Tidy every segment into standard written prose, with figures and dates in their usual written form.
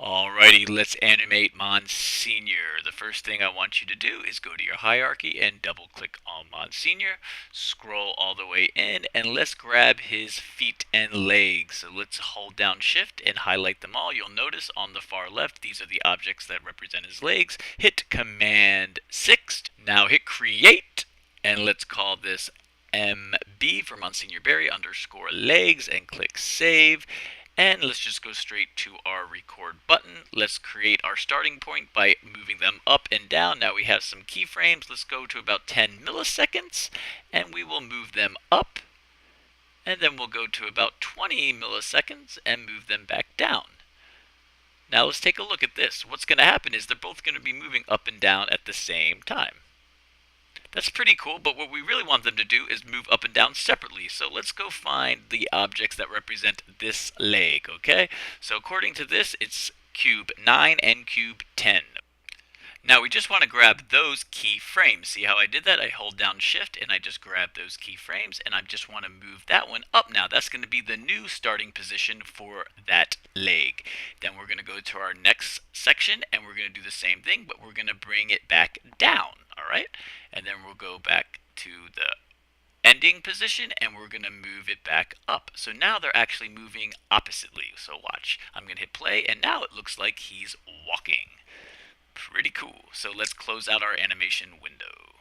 Alrighty, let's animate Msgr. The first thing I want you to do is go to your hierarchy and double click on Msgr, scroll all the way in, and let's grab his feet and legs. So let's hold down shift and highlight them all. You'll notice on the far left, these are the objects that represent his legs. Hit Command 6. Now hit create, and let's call this MB for Msgr Berry underscore legs and click save. And let's just go straight to our record button. Let's create our starting point by moving them up and down. Now we have some keyframes. Let's go to about 10 milliseconds and we will move them up. And then we'll go to about 20 milliseconds and move them back down. Now let's take a look at this. What's going to happen is they're both going to be moving up and down at the same time. That's pretty cool, but what we really want them to do is move up and down separately. So let's go find the objects that represent this leg, okay? So according to this, it's cube 9 and cube 10. Now we just want to grab those keyframes. See how I did that? I hold down shift and I just grab those keyframes and I just want to move that one up now. That's going to be the new starting position for that leg. Then we're going to go to our next section and we're going to do the same thing, but we're going to bring it back down, all right? And then we'll go back to the ending position and we're going to move it back up. So now they're actually moving oppositely. So watch. I'm going to hit play and now it looks like he's walking. Pretty cool. So let's close out our animation window.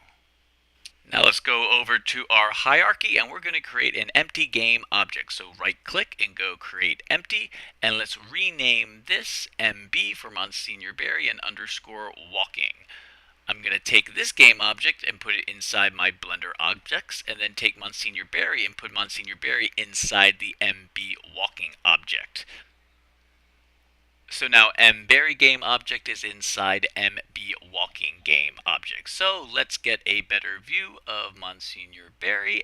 Now let's go over to our hierarchy and we're going to create an empty game object. So right click and go create empty and let's rename this MB for Msgr Berry and underscore walking. I'm going to take this game object and put it inside my Blender objects and then take Msgr Berry and put Msgr Berry inside the MB walking object. So now MBerry game object is inside MB walking game object. So let's get a better view of Msgr Berry.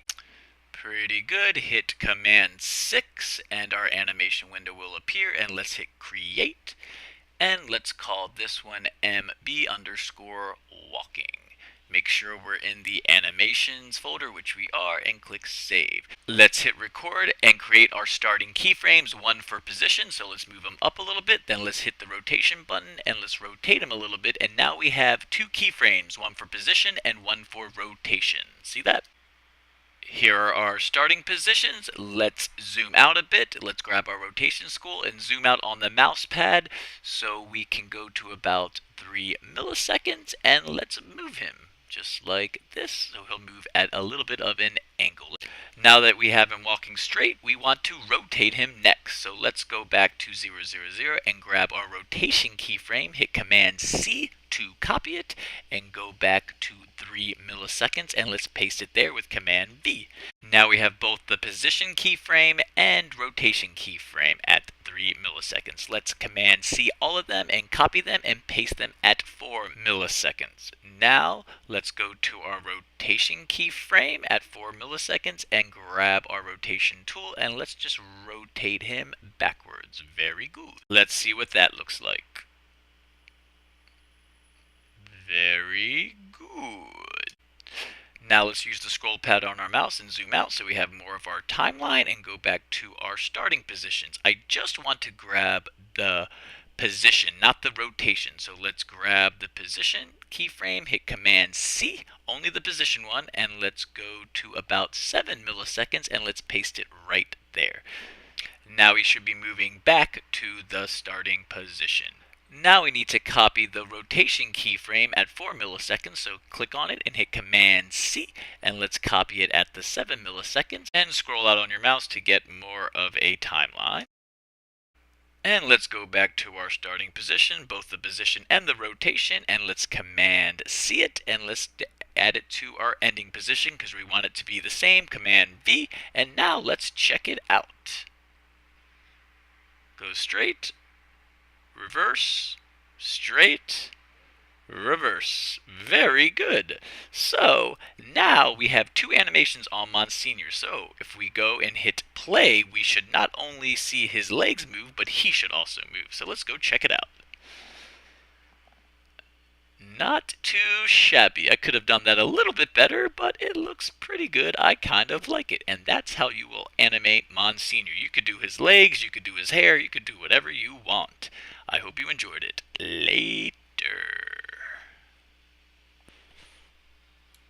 Pretty good. Hit Command 6 and our animation window will appear and let's hit create. And let's call this one MB underscore walking. Make sure we're in the animations folder, which we are, and click save. Let's hit record and create our starting keyframes, one for position, so let's move them up a little bit, then let's hit the rotation button and let's rotate them a little bit, and now we have two keyframes, one for position and one for rotation. See that? Here are our starting positions. Let's zoom out a bit. Let's grab our rotation tool and zoom out on the mouse pad so we can go to about 3 milliseconds and let's move him just like this. So he'll move at a little bit of an angle. Now that we have him walking straight, we want to rotate him next. So let's go back to 0, 0, 0 and grab our rotation keyframe, hit Command C to copy it, and go back to 3 milliseconds, and let's paste it there with Command V. Now we have both the position keyframe and rotation keyframe at 3 milliseconds. Let's Command C all of them and copy them and paste them at 4 milliseconds. Now let's go to our rotation keyframe at 4 milliseconds and grab our rotation tool and let's just rotate him backwards. Very good. Let's see what that looks like. Very good. Now let's use the scroll pad on our mouse and zoom out so we have more of our timeline and go back to our starting positions. I just want to grab the position, not the rotation. So let's grab the position keyframe, hit Command C, only the position one, and let's go to about 7 milliseconds and let's paste it right there. Now we should be moving back to the starting position. Now we need to copy the rotation keyframe at 4 milliseconds, so click on it and hit Command C, and let's copy it at the 7 milliseconds, and scroll out on your mouse to get more of a timeline. And let's go back to our starting position, both the position and the rotation, and let's Command C it, and let's add it to our ending position because we want it to be the same, Command V, and now let's check it out. Go straight, reverse, straight, reverse. Very good. So now we have two animations on Msgr. So if we go and hit play, we should not only see his legs move, but he should also move. So let's go check it out. Not too shabby. I could have done that a little bit better, but it looks pretty good. I kind of like it. And that's how you will animate Msgr. You could do his legs, you could do his hair, you could do whatever you want. I hope hope you enjoyed it. Later.